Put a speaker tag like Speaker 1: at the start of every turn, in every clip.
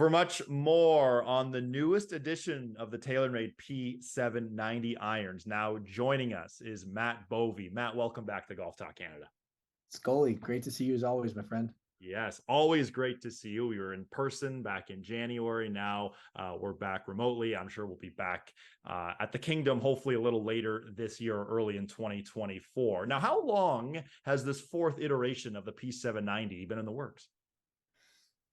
Speaker 1: For much more on the newest edition of the Taylormade P790 irons. Now joining us is Matt Bovee. Matt, welcome back to Golf Talk Canada.
Speaker 2: Scully, great to see you as always, my friend.
Speaker 1: Yes, always great to see you. We were in person back in January. Now we're back remotely. I'm sure we'll be back at the Kingdom, hopefully a little later this year or early in 2024. Now, how long has this fourth iteration of the P790 been in the works?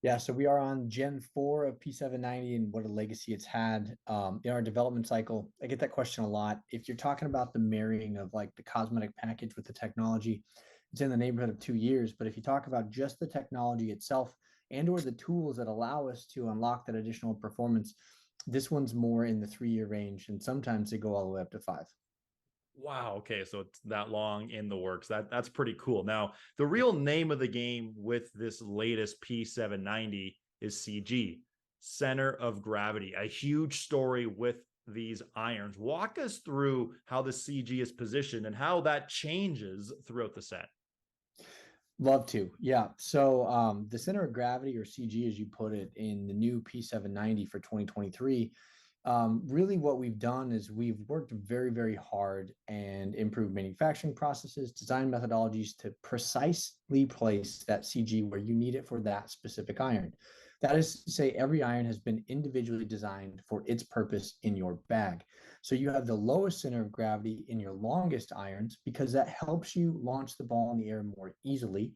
Speaker 2: Yeah, so we are on Gen 4 of P790 and what a legacy it's had in our development cycle. I get that question a lot. If you're talking about the marrying of like the cosmetic package with the technology, it's in the neighborhood of 2 years. But if you talk about just the technology itself and or the tools that allow us to unlock that additional performance, this one's more in the 3-year range, and sometimes they go all the way up to 5.
Speaker 1: Wow. Okay. So it's that long in the works. That's pretty cool. Now, the real name of the game with this latest P790 is CG, center of gravity, a huge story with these irons. Walk us through how the CG is positioned and how that changes throughout the set.
Speaker 2: Love to. Yeah. So the center of gravity, or CG, as you put it, in the new P790 for 2023, really what we've done is we've worked very, very hard and improved manufacturing processes, design methodologies to precisely place that CG where you need it for that specific iron. That is to say, every iron has been individually designed for its purpose in your bag. So you have the lowest center of gravity in your longest irons because that helps you launch the ball in the air more easily.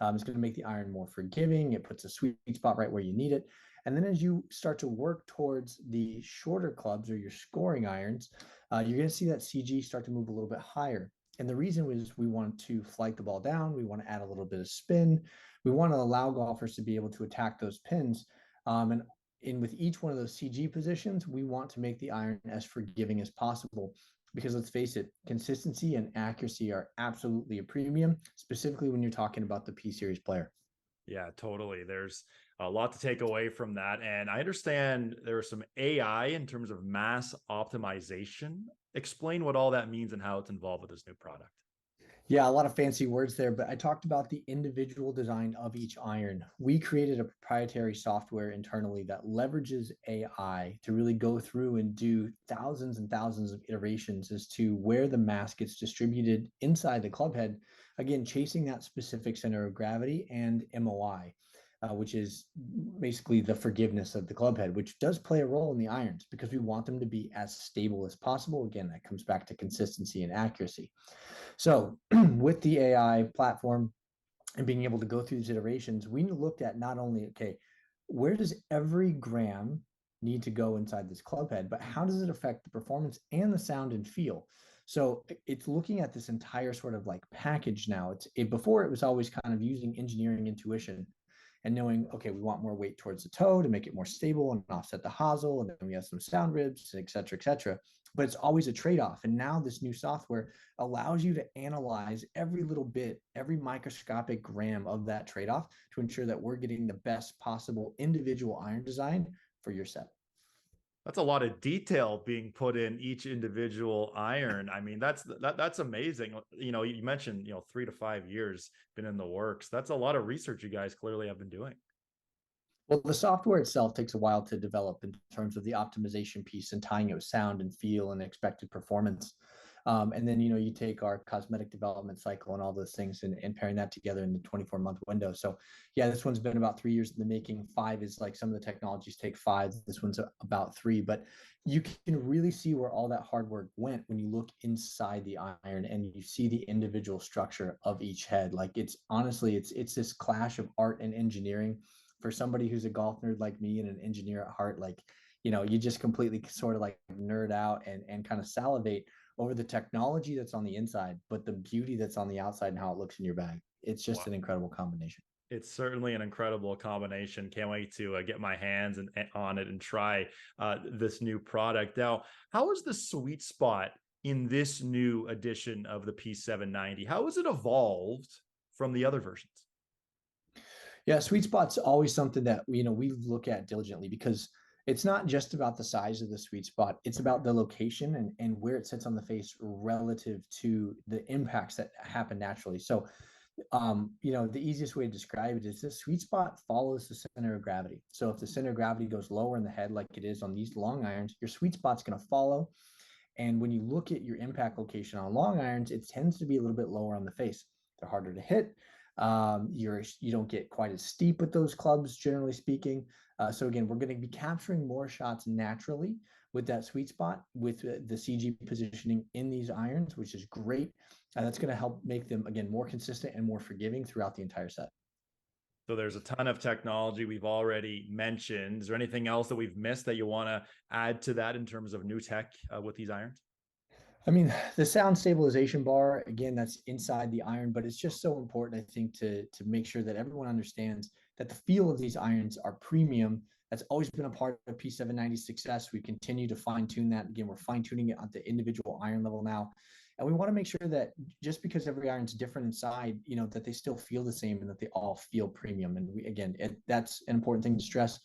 Speaker 2: It's going to make the iron more forgiving. It puts a sweet spot right where you need it. And then as you start to work towards the shorter clubs or your scoring irons, you're going to see that CG start to move a little bit higher. And the reason was we want to flight the ball down. We want to add a little bit of spin. We want to allow golfers to be able to attack those pins. And with each one of those CG positions, we want to make the iron as forgiving as possible. Because let's face it, consistency and accuracy are absolutely a premium, specifically when you're talking about the P Series player.
Speaker 1: Yeah, totally. There's a lot to take away from that. And I understand there's some AI in terms of mass optimization. Explain what all that means and how it's involved with this new product.
Speaker 2: Yeah, a lot of fancy words there, but I talked about the individual design of each iron. We created a proprietary software internally that leverages AI to really go through and do thousands and thousands of iterations as to where the mass gets distributed inside the club head, again, chasing that specific center of gravity and MOI. Which is basically the forgiveness of the club head, which does play a role in the irons because we want them to be as stable as possible. Again, that comes back to consistency and accuracy. So with the AI platform and being able to go through these iterations, we looked at not only, okay, where does every gram need to go inside this club head, but how does it affect the performance and the sound and feel? So it's looking at this entire sort of like package now. Before it was always kind of using engineering intuition and knowing, okay, we want more weight towards the toe to make it more stable and offset the hosel. And then we have some sound ribs, et cetera, et cetera. But it's always a trade-off. And now this new software allows you to analyze every little bit, every microscopic gram of that trade-off to ensure that we're getting the best possible individual iron design for your set.
Speaker 1: That's a lot of detail being put in each individual iron. I mean, that's amazing. You know, you mentioned, 3 to 5 years been in the works. That's a lot of research you guys clearly have been doing.
Speaker 2: Well, the software itself takes a while to develop in terms of the optimization piece and tying it with sound and feel and expected performance. And then, you take our cosmetic development cycle and all those things and pairing that together in the 24-month window. So yeah, this one's been about 3 years in the making. 5 is like some of the technologies take 5. This one's about 3, but you can really see where all that hard work went when you look inside the iron and you see the individual structure of each head. Like it's honestly, it's this clash of art and engineering. For somebody who's a golf nerd like me and an engineer at heart, like, you just completely sort of like nerd out and kind of salivate over the technology that's on the inside, but the beauty that's on the outside and how it looks in your bag. It's just
Speaker 1: Wow.
Speaker 2: an incredible combination.
Speaker 1: It's certainly an incredible combination. Can't wait to get my hands on it and try this new product. Now, how is the sweet spot in this new edition of the P790? How has it evolved from the other versions?
Speaker 2: Yeah, sweet spot's always something that we look at diligently because it's not just about the size of the sweet spot. It's about the location and where it sits on the face relative to the impacts that happen naturally. So The easiest way to describe it is this sweet spot follows the center of gravity. So if the center of gravity goes lower in the head, like it is on these long irons, your sweet spot's going to follow. And when you look at your impact location on long irons, it tends to be a little bit lower on the face. They're harder to hit. You don't get quite as steep with those clubs, generally speaking. So again, we're going to be capturing more shots naturally with that sweet spot with the CG positioning in these irons, which is great. That's going to help make them again more consistent and more forgiving throughout the entire set.
Speaker 1: So there's a ton of technology we've already mentioned. Is there anything else that we've missed that you want to add to that in terms of new tech with these irons?
Speaker 2: I mean, the sound stabilization bar, again, that's inside the iron, but it's just so important, I think, to make sure that everyone understands that the feel of these irons are premium. That's always been a part of P790's success. We continue to fine tune that. Again, we're fine tuning it at the individual iron level now. And we want to make sure that just because every iron's different inside, that they still feel the same and that they all feel premium. And that's an important thing to stress.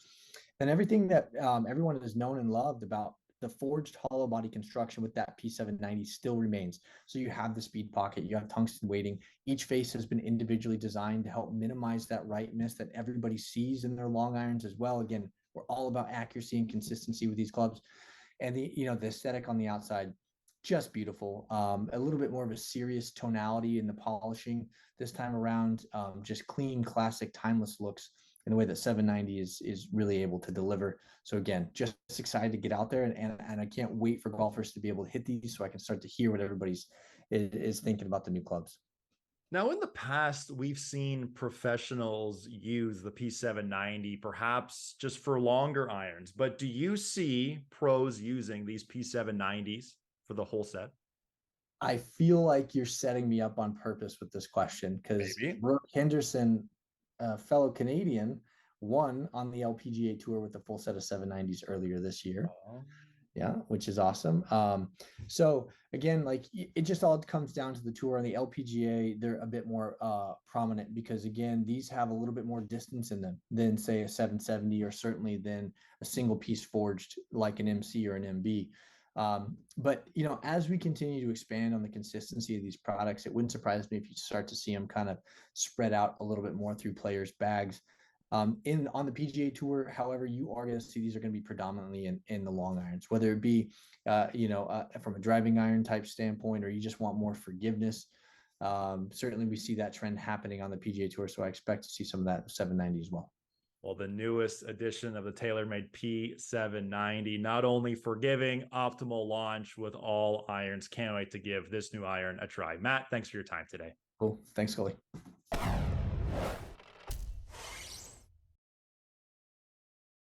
Speaker 2: And everything that everyone has known and loved about the forged hollow body construction with that P790 still remains. So you have the speed pocket, you have tungsten weighting. Each face has been individually designed to help minimize that right miss that everybody sees in their long irons as well. Again, we're all about accuracy and consistency with these clubs. And the aesthetic on the outside, just beautiful. A little bit more of a serious tonality in the polishing this time around. Just clean, classic, timeless looks in the way that 790 is really able to deliver. So again, just excited to get out there, and I can't wait for golfers to be able to hit these so I can start to hear what everybody's is thinking about the new clubs.
Speaker 1: Now, in the past, we've seen professionals use the P790 perhaps just for longer irons, but do you see pros using these P790s for the whole set?
Speaker 2: I feel like you're setting me up on purpose with this question because
Speaker 1: Maybe.
Speaker 2: Brooke Henderson, a fellow Canadian, won on the LPGA tour with a full set of 790s earlier this year.
Speaker 1: Oh.
Speaker 2: Yeah, which is awesome. So again, like it just all comes down to the tour. On the LPGA, they're a bit more prominent because again, these have a little bit more distance in them than say a 770 or certainly than a single piece forged like an MC or an MB. But as we continue to expand on the consistency of these products, it wouldn't surprise me if you start to see them kind of spread out a little bit more through players' bags. On the PGA Tour, however, you are going to see these are going to be predominantly in the long irons, whether it be from a driving iron type standpoint, or you just want more forgiveness. Certainly, we see that trend happening on the PGA Tour, so I expect to see some of that 790 as well.
Speaker 1: Well, the newest edition of the Taylormade P790, not only forgiving, optimal launch with all irons. Can't wait to give this new iron a try. Matt, thanks for your time today.
Speaker 2: Cool. Thanks, Scully.